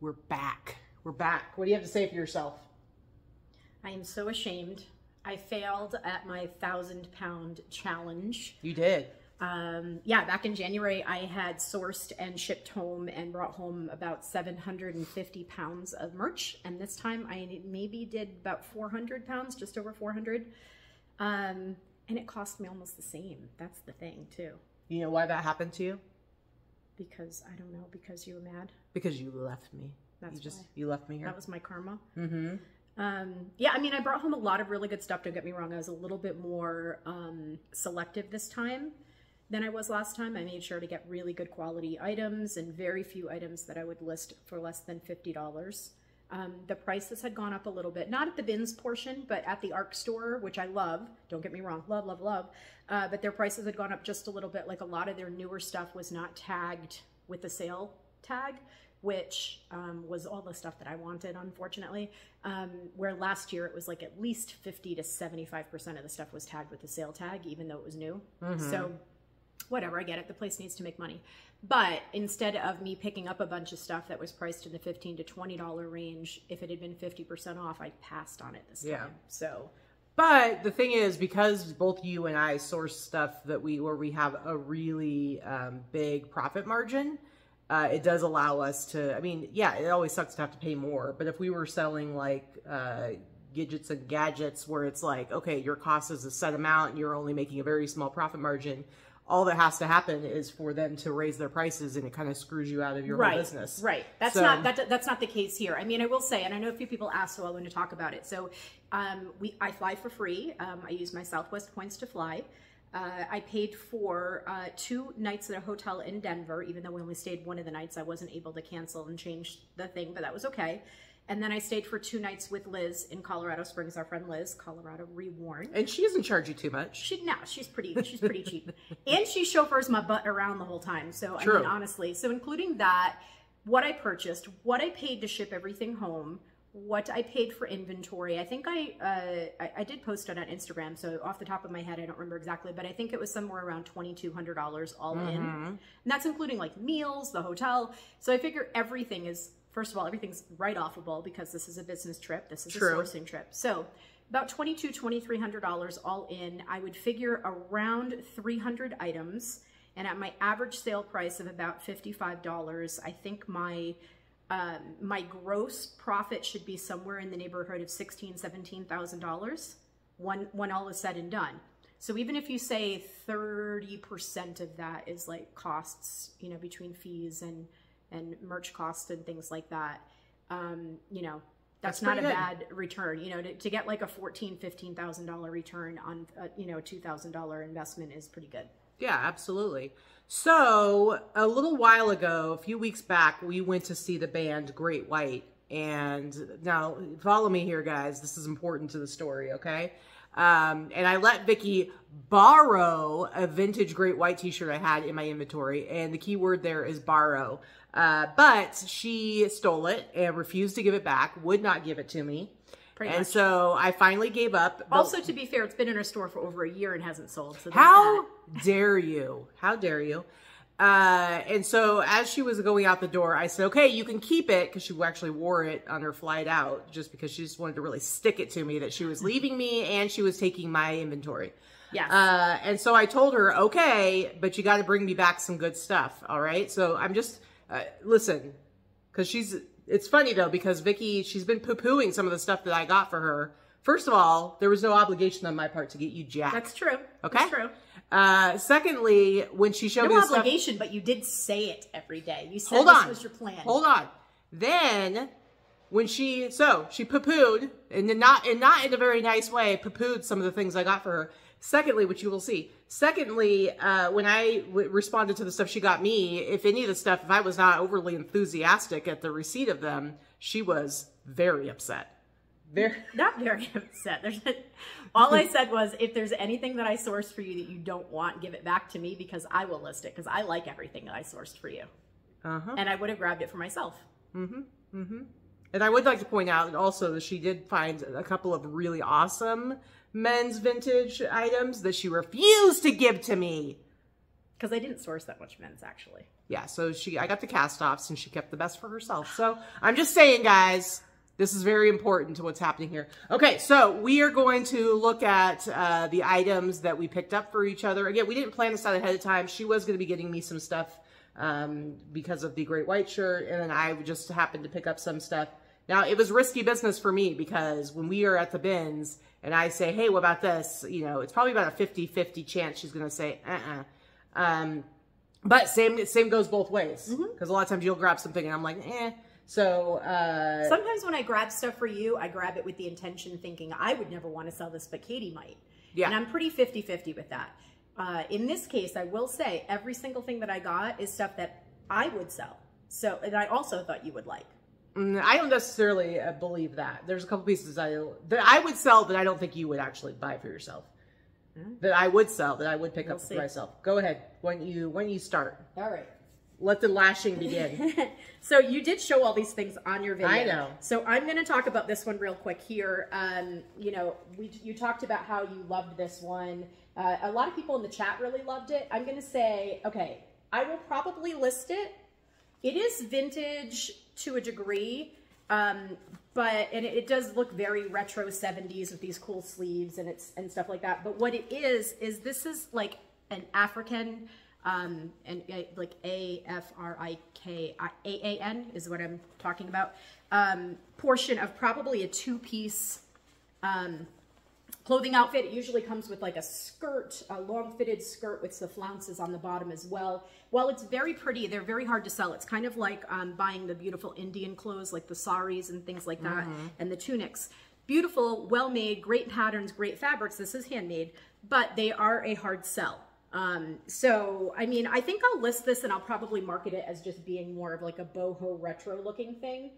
We're back. We're back. What do you have to say for yourself? I am so ashamed. I failed at my 1,000-pound challenge. You did. Yeah, back in January, I had sourced and shipped home and brought home about 750 pounds of merch. And this time I maybe did about 400 pounds, just over 400. And it cost me almost the same. That's the thing, too. You know why that happened to you? Because, I don't know, because you were mad? Because you left me. That's why. You left me here. That was my karma. Mm-hmm. Yeah, I mean, I brought home a lot of really good stuff, don't get me wrong. I was a little bit more selective this time than I was last time. I made sure to get really good quality items and very few items that I would list for less than $50. The prices had gone up a little bit, not at the bins portion, but at the ARC store, which I love. Don't get me wrong, love, love, love. But their prices had gone up just a little bit. Like a lot of their newer stuff was not tagged with the sale tag, which was all the stuff that I wanted, unfortunately. Where last year it was like at least 50 to 75% of the stuff was tagged with the sale tag, even though it was new. Mm-hmm. So whatever, I get it. The place needs to make money. But instead of me picking up a bunch of stuff that was priced in the $15 to $20 range, if it had been 50% off, I passed on it this time. So, but the thing is, because both you and I source stuff that where we have a really big profit margin, it does allow us to, I mean, yeah, it always sucks to have to pay more, but if we were selling like Gidgets and Gadgets where it's like, okay, your cost is a set amount and you're only making a very small profit margin, all that has to happen is for them to raise their prices, and it kind of screws you out of your whole business. Right. That's not the case here. I mean, I will say, and I know a few people asked, so I want to talk about it. So I fly for free. I use my Southwest points to fly. I paid for 2 nights at a hotel in Denver, even though we only stayed one of the nights. I wasn't able to cancel and change the thing, but that was okay. And then I stayed for 2 nights with Liz in Colorado Springs, our friend Liz, Colorado Rewarn. And she doesn't charge you too much. She's pretty cheap. And she chauffeurs my butt around the whole time. So, I mean, honestly, so including that, what I purchased, what I paid to ship everything home, what I paid for inventory. I think I did post it on Instagram, so off the top of my head, I don't remember exactly, but I think it was somewhere around $2,200 all in. And that's including like meals, the hotel. So I figure everything is, first of all, everything's write-offable because this is a business trip. This is a sourcing trip. So about $2,200 all in. I would figure around 300 items. And at my average sale price of about $55, I think my gross profit should be somewhere in the neighborhood of $16,000, $17,000 when all is said and done. So even if you say 30% of that is like costs, you know, between fees and merch costs and things like that, you know, that's not a bad return. You know, to get like a $14,000, $15,000 return on, you know, a $2,000 investment is pretty good. Yeah, absolutely. So a little while ago, a few weeks back, we went to see the band Great White. And now follow me here, guys. This is important to the story, okay? And I let Vicky borrow a vintage Great White t-shirt I had in my inventory. And the key word there is borrow. But she stole it and refused to give it back, would not give it to me. And so I finally gave up. Also, to be fair, it's been in our store for over a year and hasn't sold. So how dare you? How dare you? And so as she was going out the door, I said, okay, you can keep it, because she actually wore it on her flight out, just because she just wanted to really stick it to me that she was leaving me and she was taking my inventory. Yes. And so I told her, okay, but you got to bring me back some good stuff. All right. So I'm just, listen, because it's funny though, because Vicky, she's been poo-pooing some of the stuff that I got for her. First of all, there was no obligation on my part to get you jack. That's true. Okay. That's true. Secondly, when she showed me the obligation, stuff, but you did say it every day. You said this was your plan. Hold on. Then when she poo-pooed, and not in a very nice way, poo-pooed some of the things I got for her. Secondly, which you will see. Secondly, when I responded to the stuff she got me, if any of the stuff, if I was not overly enthusiastic at the receipt of them, she was very upset. Not very upset. All I said was, if there's anything that I sourced for you that you don't want, give it back to me, because I will list it, because I like everything that I sourced for you. And I would have grabbed it for myself. And I would like to point out also that she did find a couple of really awesome men's vintage items that she refused to give to me. Because I didn't source that much men's, actually. Yeah, so I got the cast-offs, and she kept the best for herself. So I'm just saying, guys, this is very important to what's happening here. Okay, so we are going to look at the items that we picked up for each other. Again, we didn't plan this out ahead of time. She was going to be getting me some stuff because of the Great White shirt, and then I just happened to pick up some stuff. Now, it was risky business for me because when we are at the bins and I say, hey, what about this? You know, it's probably about a 50-50 chance she's going to say, but same goes both ways. Because a lot of times you'll grab something and I'm like, eh. So, sometimes when I grab stuff for you, I grab it with the intention thinking I would never want to sell this, but Katie might. Yeah. And I'm pretty 50-50 with that. In this case, I will say every single thing that I got is stuff that I would sell. So, and I also thought you would like. I don't necessarily believe that. There's a couple pieces that I would sell that I don't think you would actually buy for yourself. That I would sell, that I would pick up for myself. Go ahead when you start. All right. Let the lashing begin. So you did show all these things on your video. I know. So I'm going to talk about this one real quick here. You know, you talked about how you loved this one. A lot of people in the chat really loved it. I'm going to say, okay, I will probably list it. It is vintage to a degree, but it does look very retro 70s with these cool sleeves and stuff like that. But what it is this is like an African, and like AFRIKAAN is what I'm talking about, portion of probably a two-piece clothing outfit. It usually comes with like a skirt, a long fitted skirt with the flounces on the bottom as well. While it's very pretty, they're very hard to sell. It's kind of like buying the beautiful Indian clothes, like the saris and things like that, and the tunics. Beautiful, well-made, great patterns, great fabrics. This is handmade, but they are a hard sell. So, I mean, I think I'll list this and I'll probably market it as just being more of like a boho retro looking thing.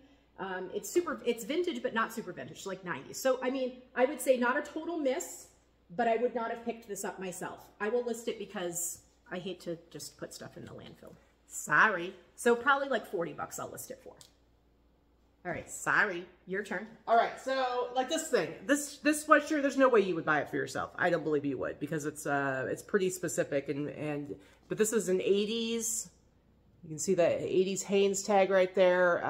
It's vintage, but not super vintage, like 90s. So, I mean, I would say not a total miss, but I would not have picked this up myself. I will list it because I hate to just put stuff in the landfill. Sorry. So probably like 40 bucks I'll list it for. All right. Sorry. Your turn. All right. So like this thing, this sweatshirt, there's no way you would buy it for yourself. I don't believe you would because it's pretty specific but this is an 80s. You can see the 80s Hanes tag right there.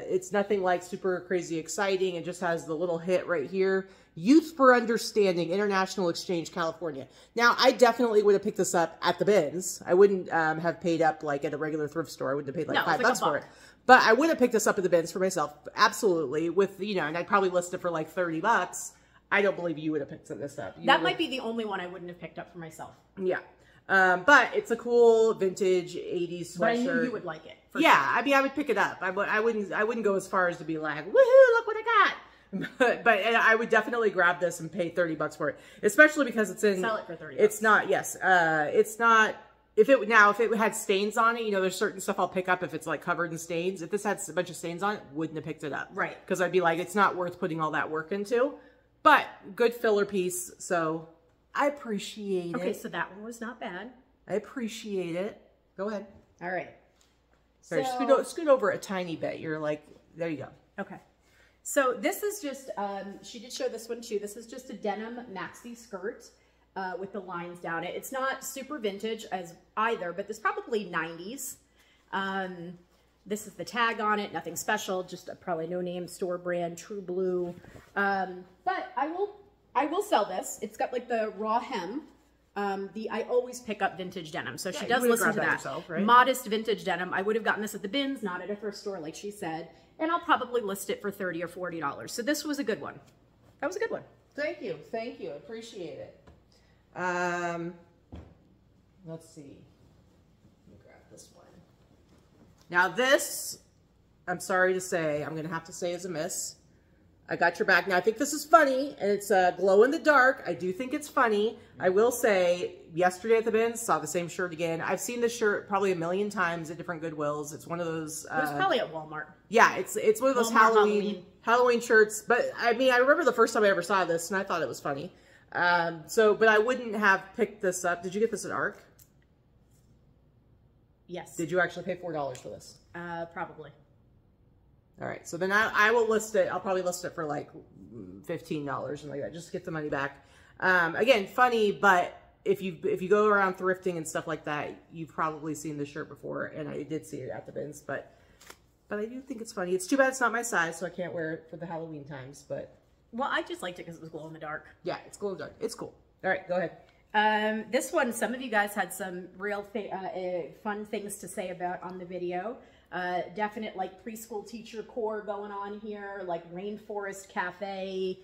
It's nothing like super crazy exciting. It just has the little hit right here. Youth for Understanding, International Exchange, California. Now, I definitely would have picked this up at the bins. I wouldn't have paid up like at a regular thrift store. I wouldn't have paid like $5 for it. But I would have picked this up at the bins for myself. Absolutely. With, you know, and I'd probably list it for like 30 bucks. I don't believe you would have picked this up. That might be the only one I wouldn't have picked up for myself. Yeah. But it's a cool vintage 80s sweatshirt. But I knew you would like it. Yeah, sure. I mean, I would pick it up. I wouldn't go as far as to be like, woohoo, look what I got. But I would definitely grab this and pay 30 bucks for it, especially because it's in. Sell it for 30 bucks. It's not. Yes, it's not. If it had stains on it, you know, there's certain stuff I'll pick up if it's like covered in stains. If this had a bunch of stains on it, wouldn't have picked it up. Right. Because I'd be like, it's not worth putting all that work into. But good filler piece, so I appreciate it. Okay, so that one was not bad. I appreciate it. Go ahead. All right. So, scoot over a tiny bit. You're like, there you go. Okay. So this is just, she did show this one too. This is just a denim maxi skirt with the lines down it. It's not super vintage as either, but this probably 90s. This is the tag on it, nothing special, just a probably no name store brand, True Blue. But I will sell this. It's got like the raw hem. I always pick up vintage denim. So she does listen to that. Yourself, right? Modest vintage denim. I would have gotten this at the bins, not at a thrift store, like she said. And I'll probably list it for $30 or $40. So this was a good one. That was a good one. Thank you. Thank you. Appreciate it. Let's see. Let me grab this one. Now this, I'm sorry to say, I'm going to have to say is a miss. I got your back. Now, I think this is funny, and it's glow in the dark. I do think it's funny. I will say, yesterday at the bins, saw the same shirt again. I've seen this shirt probably a million times at different Goodwills. It's one of those... it was probably at Walmart. Yeah, it's one of those Halloween shirts. But, I mean, I remember the first time I ever saw this, and I thought it was funny. But I wouldn't have picked this up. Did you get this at ARC? Yes. Did you actually pay $4 for this? Probably. All right, so then I will list it. I'll probably list it for like $15 and like that, just to get the money back. Again, funny, but if you go around thrifting and stuff like that, you've probably seen this shirt before, and I did see it at the bins, but I do think it's funny. It's too bad it's not my size, so I can't wear it for the Halloween times, but. Well, I just liked it because it was glow in the dark. Yeah, it's glow in the dark. It's cool. All right, go ahead. This one, some of you guys had some real fun things to say about on the video. Definite like preschool teacher core going on here, like rainforest cafe,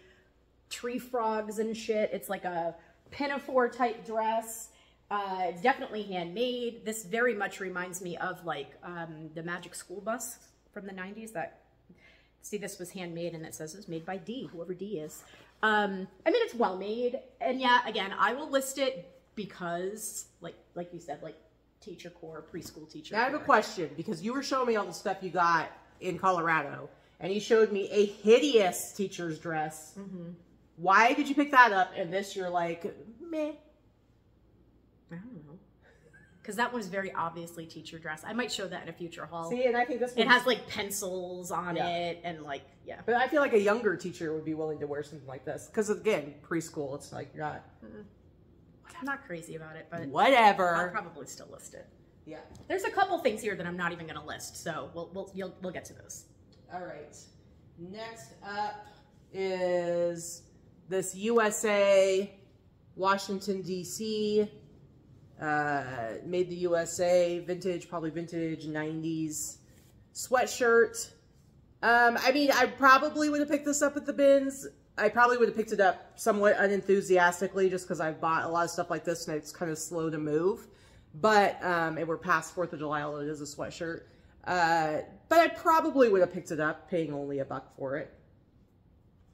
tree frogs and shit. It's like a pinafore type dress. It's definitely handmade. This very much reminds me of like the Magic School Bus from the 90s. See, this was handmade and it says it was made by D, whoever D is. I mean, it's well made. And yeah, again, I will list it because like you said, like teacher core, preschool teacher Now I have a question, because you were showing me all the stuff you got in Colorado, and you showed me a hideous teacher's dress. Mm-hmm. Why did you pick that up? And this, you're like, meh. I don't know. Because that one's very obviously teacher dress. I might show that in a future haul. See, and I think this one... It has like pencils on it and like, yeah. But I feel like a younger teacher would be willing to wear something like this. Because again, preschool, it's like you're not... I'm not crazy about it, but... Whatever. I'll probably still list it. Yeah. There's a couple things here that I'm not even going to list, so we'll get to those. All right. Next up is this USA, Washington, D.C., made the USA, vintage, probably vintage 90s sweatshirt. I mean, I probably would have picked this up at the bins. I probably would have picked it up somewhat unenthusiastically just because I've bought a lot of stuff like this and it's kind of slow to move. But, and we're past 4th of July, although it is a sweatshirt. But I probably would have picked it up, paying only $1 for it.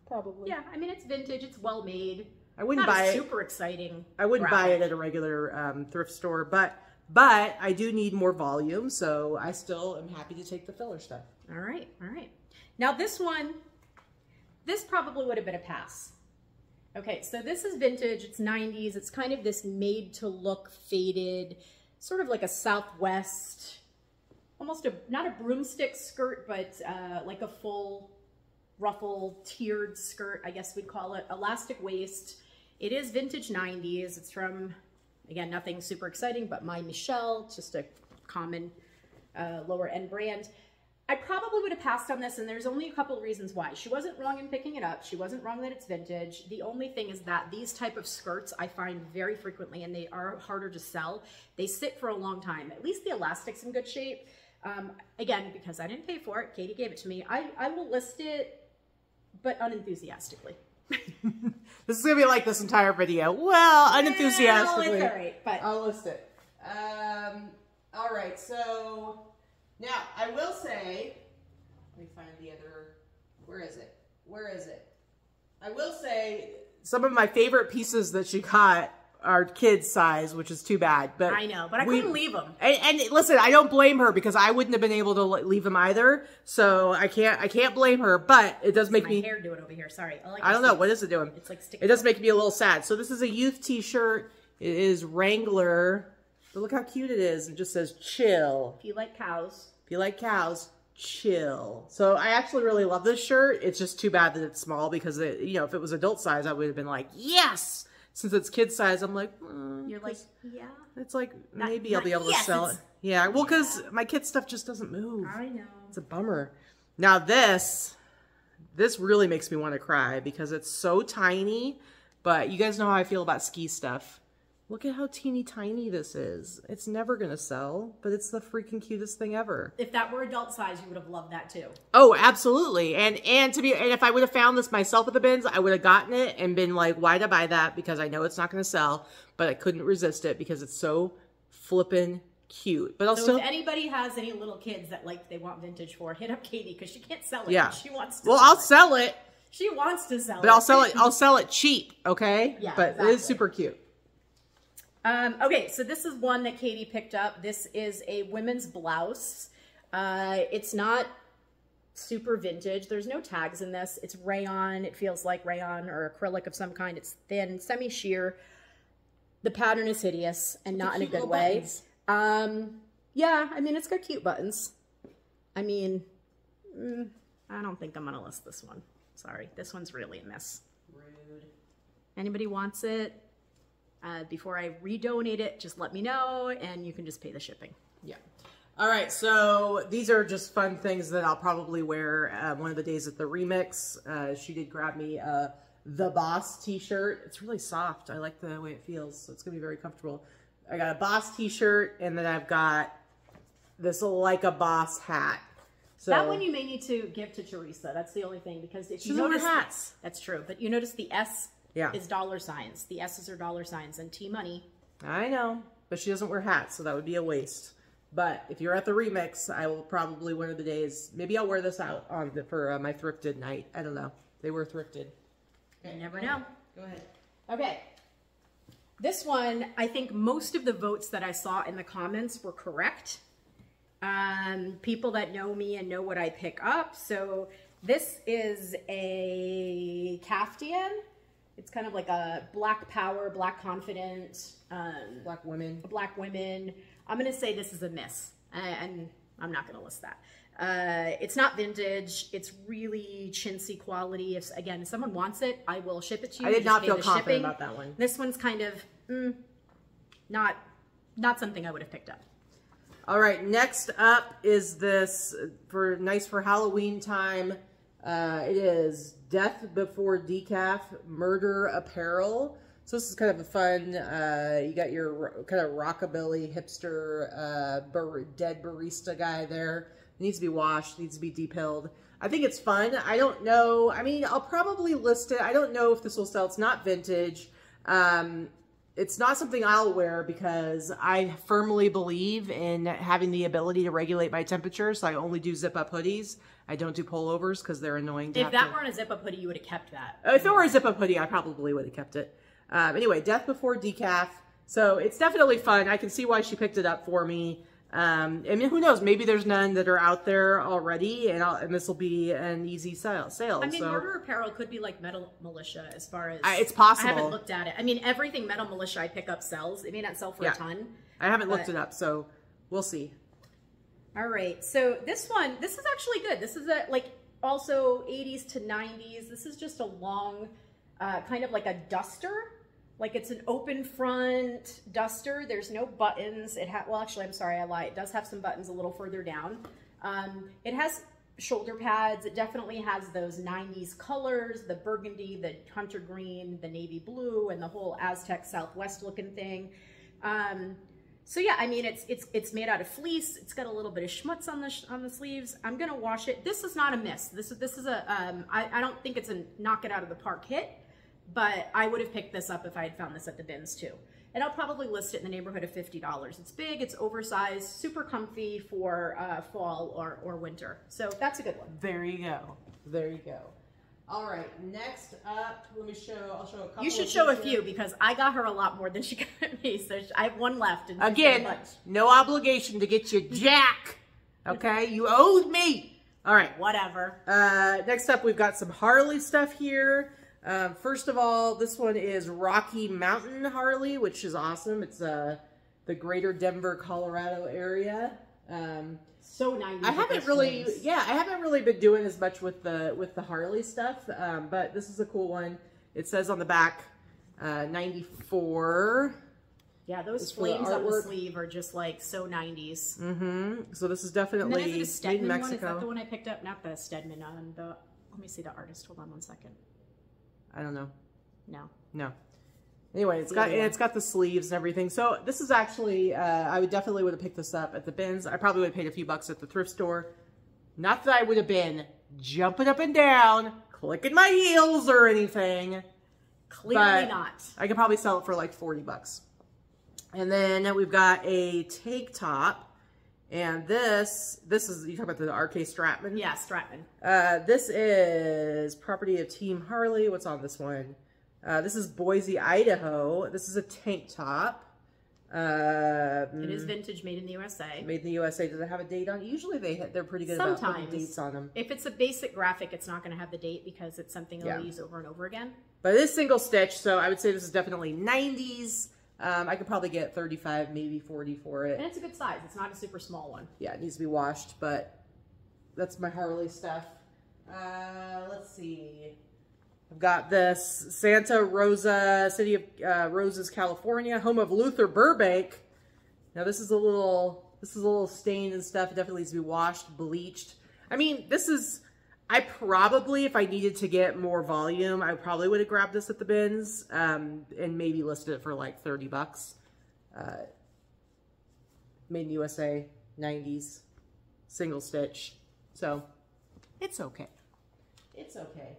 Probably. Yeah, I mean, it's vintage, it's well made. I wouldn't buy it. Super exciting. I wouldn't buy it at a regular thrift store, but I do need more volume, so I still am happy to take the filler stuff. All right, all right. Now this one, this probably would have been a pass. Okay, so this is vintage. It's 90s. It's kind of this made-to-look faded, sort of like a Southwest, almost not a broomstick skirt, but like a full ruffle tiered skirt, I guess we'd call it. Elastic waist. It is vintage 90s. It's from, again, nothing super exciting, but My Michelle, just a common lower end brand. I probably would have passed on this, and there's only a couple of reasons why. She wasn't wrong in picking it up. She wasn't wrong that it's vintage. The only thing is that these type of skirts I find very frequently, and they are harder to sell. They sit for a long time. At least the elastic's in good shape. Again, because I didn't pay for it, Katie gave it to me. I will list it, but unenthusiastically. This is going to be like this entire video. Well, unenthusiastically. Well, it's all right, but I'll list it. All right, so... Now, I will say, let me find the other, where is it? Where is it? I will say, some of my favorite pieces that she got are kids size, which is too bad. But I know, but I couldn't leave them. And listen, I don't blame her because I wouldn't have been able to leave them either. So I can't blame her, but it does make me... My hair doing over here, sorry. I don't know, what is it doing? It's like it does make me a little sad. So this is a youth t-shirt. It is Wrangler. But look how cute it is. It just says chill. If you like cows. If you like cows, chill. So I actually really love this shirt. It's just too bad that it's small because, if it was adult size, I would have been like, yes! Since it's kid size, I'm like, you're like, yeah. It's like, maybe I'll be able to sell it. Yeah, well, because my kid stuff just doesn't move. I know. It's a bummer. Now this really makes me want to cry because it's so tiny, but you guys know how I feel about ski stuff. Look at how teeny tiny this is. It's never going to sell, but it's the freaking cutest thing ever. If that were adult size, you would have loved that too. Oh, absolutely. And if I would have found this myself at the bins, I would have gotten it and been like, why'd I buy that? Because I know it's not going to sell, but I couldn't resist it because it's so flippin' cute. But if anybody has any little kids that they want vintage for, hit up Katie because she can't sell it. Yeah. She wants to. Well, I'll sell it. She wants to sell it. But I'll sell it cheap, okay? Yeah, but exactly. It is super cute. Okay, so this is one that Katie picked up. This is a women's blouse. It's not super vintage. There's no tags in this. It's rayon. It feels like rayon or acrylic of some kind. It's thin, semi-sheer. The pattern is hideous and not in a good way. Yeah, I mean, it's got cute buttons. I mean, I don't think I'm going to list this one. Sorry, this one's really a miss. Rude. Anybody wants it? Before I redonate it, just let me know and you can just pay the shipping. Yeah. All right, so these are just fun things that I'll probably wear one of the days at the Remix. She did grab me the Boss t-shirt. It's really soft. I like the way it feels, so it's gonna be very comfortable. I got a Boss t-shirt, and then I've got this Like a Boss hat. So that one you may need to give to Teresa. That's the only thing, because if you notice hats. That's true, but you notice the S is dollar signs. The S's are dollar signs, and T money. I know, but she doesn't wear hats, so that would be a waste. But if you're at the Remix, I will probably one of the days. Maybe I'll wear this out on for my thrifted night. I don't know. They were thrifted. Okay, you never know. Go ahead. Okay. This one, I think most of the votes that I saw in the comments were correct. People that know me and know what I pick up. So this is a caftan. It's kind of like a black power, black confident. Black women. Black women. I'm going to say this is a miss. And I'm not going to list that. It's not vintage. It's really chintzy quality. If someone wants it, I will ship it to you. I did not feel confident about that one. This one's kind of not something I would have picked up. All right, next up is this nice for Halloween time. It is Death Before Decaf Murder Apparel. So this is kind of a fun, you got your kind of rockabilly hipster dead barista guy there. It needs to be washed, needs to be depilled. I think it's fun. I don't know. I mean, I'll probably list it. I don't know if this will sell. It's not vintage. It's not something I'll wear because I firmly believe in having the ability to regulate my temperature. So I only do zip-up hoodies. I don't do pullovers because they're annoying. If that weren't a zip-up hoodie, you would have kept that. If it were a zip-up hoodie, I probably would have kept it. Anyway, Death Before Decaf. So it's definitely fun. I can see why she picked it up for me. I mean, who knows? Maybe there's none that are out there already, and this will be an easy sale. I mean, Murder Apparel could be like Metal Militia as far as... it's possible. I haven't looked at it. I mean, everything Metal Militia I pick up sells. It may not sell for a ton. I haven't looked it up, so we'll see. All right. So this is actually good. This is also 80s to 90s. This is just a long, kind of like a duster. Like it's an open front duster. There's no buttons. Well, actually, I'm sorry, I lied. It does have some buttons a little further down. It has shoulder pads. It definitely has those 90s colors, the burgundy, the hunter green, the navy blue, and the whole Aztec Southwest looking thing. So yeah, I mean, it's made out of fleece. It's got a little bit of schmutz on the sleeves. I'm gonna wash it. This is not a miss. This is a I don't think it's a knock it out of the park hit. But I would have picked this up if I had found this at the bins too. And I'll probably list it in the neighborhood of $50. It's big, it's oversized, super comfy for fall or winter. So that's a good one. There you go. There you go. All right, next up, I'll show a couple. You should show a few because I got her a lot more than she got me. So I have one left. And again, no obligation to get you jack. Okay, you owed me. All right. Whatever. Next up, we've got some Harley stuff here. First of all, this one is Rocky Mountain Harley, which is awesome. It's the greater Denver, Colorado area. So 90s. I haven't really been doing as much with the Harley stuff, but this is a cool one. It says on the back, 94. Yeah, those flames on the sleeve are just like so 90s. Mm-hmm. So this is definitely made in Mexico. One? Is that the one I picked up? Not the Stedman. Let me see the artist. Hold on one second. I don't know. No. Anyway, it's got the sleeves and everything. So this is actually, I would have picked this up at the bins. I probably would have paid a few bucks at the thrift store. Not that I would have been jumping up and down, clicking my heels or anything. Clearly not. I could probably sell it for like 40 bucks. And then we've got a tank top. And this is, you talk about the RK Stratman? Yeah, Stratman. This is property of Team Harley. What's on this one? This is Boise, Idaho. This is a tank top. It is vintage, made in the USA. Made in the USA. Does it have a date on it? Usually they're pretty good about putting dates on them. If it's a basic graphic, it's not going to have the date because it's something they'll use over and over again. But it is single stitch, so I would say this is definitely 90s. I could probably get 35, maybe 40 for it. And it's a good size. It's not a super small one. Yeah, it needs to be washed, but that's my Harley stuff. Let's see. I've got this Santa Rosa, City of Roses, California, home of Luther Burbank. Now this is a little stained and stuff. It definitely needs to be washed, bleached. I mean, this is, I probably, if I needed to get more volume, I probably would have grabbed this at the bins and maybe listed it for like 30 bucks. Made in USA, 90s, single stitch. So it's okay. It's okay.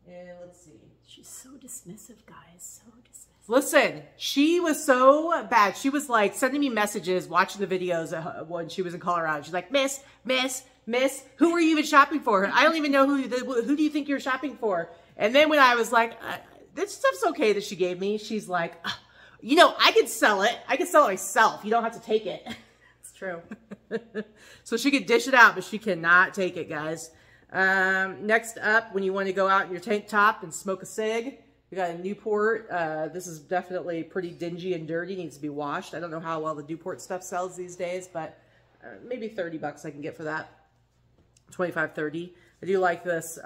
And let's see. She's so dismissive, guys. So dismissive. Listen, she was so bad. She was like sending me messages, watching the videos when she was in Colorado. She's like, Miss, who are you even shopping for? I don't even know who do you think you're shopping for? And then when I was like, this stuff's okay that she gave me, she's like, you know, I could sell it. I could sell it myself. You don't have to take it. It's true. So she could dish it out, but she cannot take it, guys. Next up, when you want to go out in your tank top and smoke a cig, we got a Newport. This is definitely pretty dingy and dirty. Needs to be washed. I don't know how well the Newport stuff sells these days, but maybe 30 bucks I can get for that. 25, 30. I do like this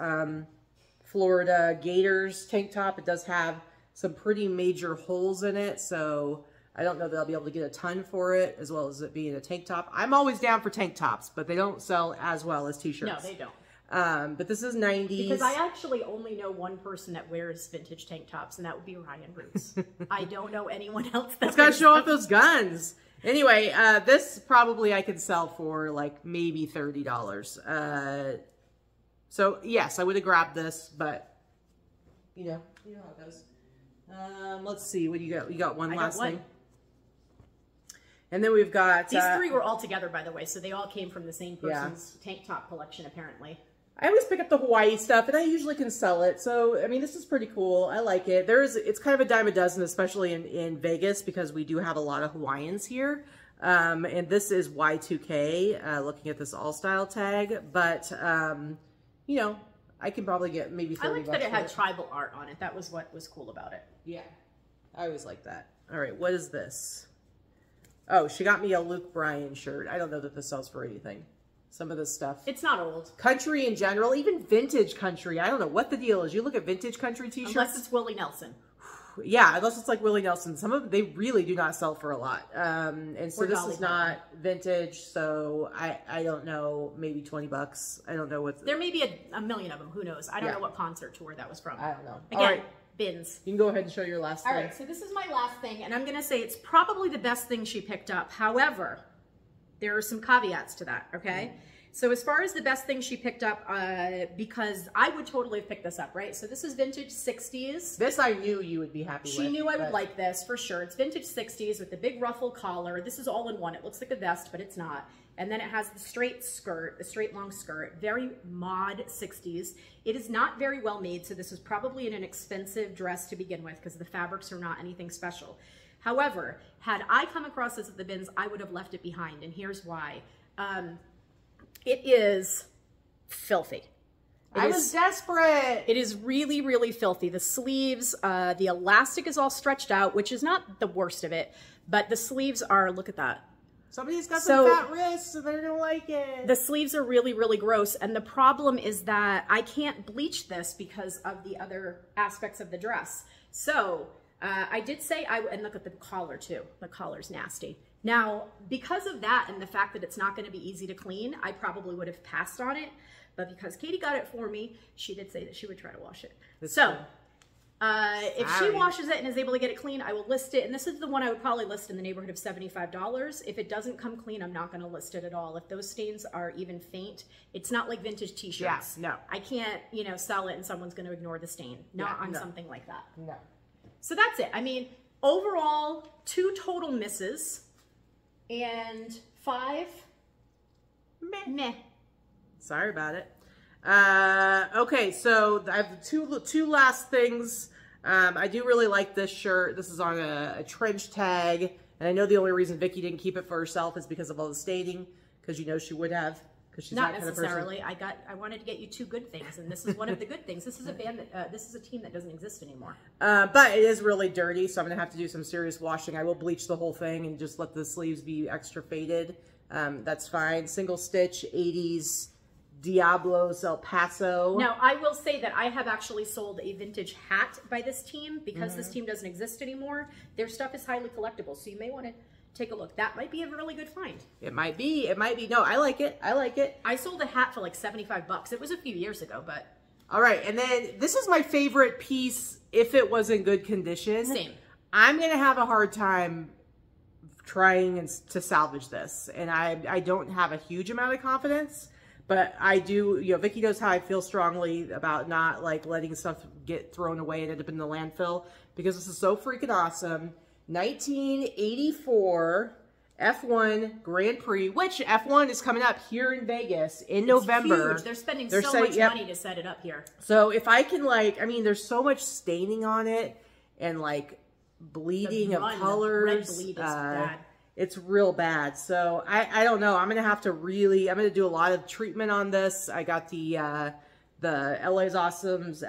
Florida Gators tank top. It does have some pretty major holes in it, so I don't know that I'll be able to get a ton for it, as well as it being a tank top. I'm always down for tank tops, but they don't sell as well as t-shirts. No, they don't. But this is 90s. Because I actually only know one person that wears vintage tank tops, and that would be Ryan Roots. I don't know anyone else that's got to show off those guns. Anyway, this probably I could sell for like maybe $30. So yes, I would have grabbed this, but you know how it goes. Let's see, what do you got? You got one last thing. And then we've got... These three were all together, by the way, so they all came from the same person's tank top collection, apparently. I always pick up the Hawaii stuff, and I usually can sell it. So, I mean, this is pretty cool. I like it. It's kind of a dime a dozen, especially in Vegas, because we do have a lot of Hawaiians here. And this is Y2K, looking at this all-style tag. But, you know, I can probably get maybe 30 bucks. I liked that it had tribal art on it. That was what was cool about it. Yeah. I always like that. All right, what is this? Oh, she got me a Luke Bryan shirt. I don't know that this sells for anything. Some of this stuff. It's not old. Country in general, even vintage country. I don't know what the deal is. You look at vintage country t-shirts. Unless it's Willie Nelson. Yeah, unless it's like Willie Nelson. Some of them, they really do not sell for a lot. And so this is not vintage, so I don't know, maybe 20 bucks. I don't know what. There may be a million of them. Who knows? I don't know what concert tour that was from. I don't know. Again, all right. Bins. You can go ahead and show your last thing. All right, so this is my last thing, and I'm going to say it's probably the best thing she picked up. However, there are some caveats to that, okay? So as far as the best thing she picked up, because I would totally have picked this up, right? So this is vintage 60s. This I knew you would be happy with. She knew I would like this, for sure. It's vintage 60s with the big ruffle collar. This is all in one. It looks like a vest, but it's not. And then it has the straight skirt, the straight long skirt, very mod 60s. It is not very well made, so this is probably an expensive dress to begin with because the fabrics are not anything special. However, had I come across this at the bins, I would have left it behind, and here's why. It is filthy. I was desperate. It is really, really filthy. The sleeves, the elastic is all stretched out, which is not the worst of it, but the sleeves are, look at that. Somebody's got some fat wrists, so they're gonna like it. The sleeves are really, really gross, and the problem is that I can't bleach this because of the other aspects of the dress. So I did say and look at the collar too. The collar's nasty. Now, because of that and the fact that it's not going to be easy to clean, I probably would have passed on it. But because Katie got it for me, she did say that she would try to wash it. If she washes it and is able to get it clean, I will list it. And this is the one I would probably list in the neighborhood of $75. If it doesn't come clean, I'm not going to list it at all. If those stains are even faint, it's not like vintage t-shirts. Yeah, no. I can't, sell it and someone's going to ignore the stain. Not on something like that. No. So that's it. I mean, overall, 2 total misses and 5 meh. Sorry about it. Okay, so I have two last things. I do really like this shirt. This is on a trench tag, and I know the only reason Vicky didn't keep it for herself is because of all the staining, because she would have. She's not necessarily. I wanted to get you 2 good things, and this is one of the good things. This is a band that this is a team that doesn't exist anymore. But it is really dirty, so I'm gonna have to do some serious washing. I will bleach the whole thing and just let the sleeves be extra faded. That's fine. Single stitch 80s Diablos El Paso. Now, I will say that I have actually sold a vintage hat by this team because this team doesn't exist anymore. Their stuff is highly collectible, so you may want to take a look. That might be a really good find. It might be. It might be. No, I like it. I like it. I sold a hat for like $75. It was a few years ago, but... All right, and then this is my favorite piece if it was in good condition. Same. I'm going to have a hard time trying to salvage this, and I don't have a huge amount of confidence, but I do, you know, Vicky knows how I feel strongly about not like letting stuff get thrown away and end up in the landfill, because this is so freaking awesome. 1984 F1 Grand Prix, which F1 is coming up here in Vegas in November. Huge. They're spending so much money to set it up here. So if I can, like, I mean, there's so much staining on it and like bleeding of colors. The red bleed is bad. It's real bad. So I don't know. I'm going to have to really, I'm going to do a lot of treatment on this. I got the LA Awesomes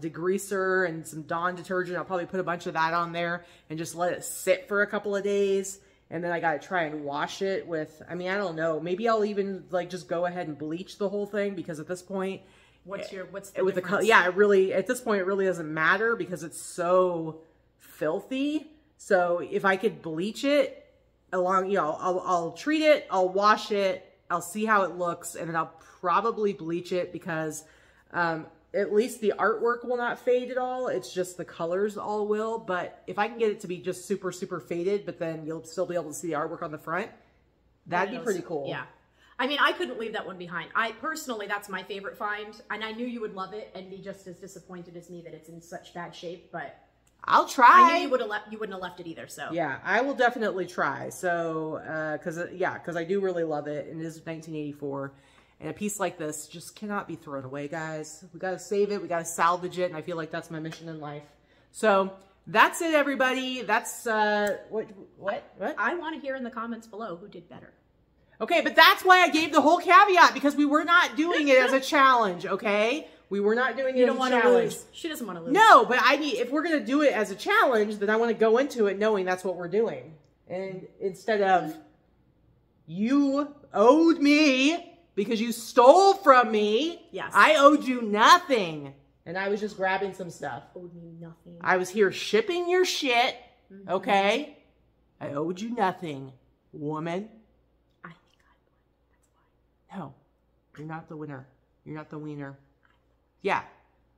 degreaser and some Dawn detergent. I'll probably put a bunch of that on there and just let it sit for a couple of days. And then I got to try and wash it with, I mean, I don't know. Maybe I'll even like just go ahead and bleach the whole thing, because at this point, what's the with difference? Yeah, it really, at this point, it really doesn't matter because it's so filthy. So if I could bleach it along, you know, I'll treat it, I'll wash it, I'll see how it looks, and then I'll probably bleach it, because at least the artwork will not fade at all. It's just the colors all will. But if I can get it to be just super, super faded, but then you'll still be able to see the artwork on the front, that'd be pretty cool. Yeah. I mean, I couldn't leave that one behind. Personally, that's my favorite find, and I knew you would love it and be just as disappointed as me that it's in such bad shape, but I'll try. I knew you wouldn't have left it either, so. Yeah, I will definitely try. So, because I do really love it, and it is 1984. And a piece like this just cannot be thrown away, guys. We got to save it. We got to salvage it. And I feel like that's my mission in life. So that's it, everybody. That's, what? I want to hear in the comments below who did better. Okay, but that's why I gave the whole caveat, because we were not doing it as a challenge, okay? We were not doing it as a challenge. You don't want to lose. She doesn't want to lose. No, but I mean, if we're going to do it as a challenge, then I want to go into it knowing that's what we're doing. And instead of, you owed me because you stole from me. Yes. I owed you nothing. And I was just grabbing some stuff. Owed me nothing. I was here shipping your shit, okay? I owed you nothing, woman. I think I won. That's why. No, you're not the winner. You're not the wiener. Yeah.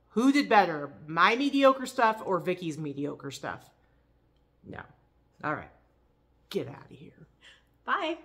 Who did better? My mediocre stuff or Vicky's mediocre stuff? No. All right. Get out of here. Bye.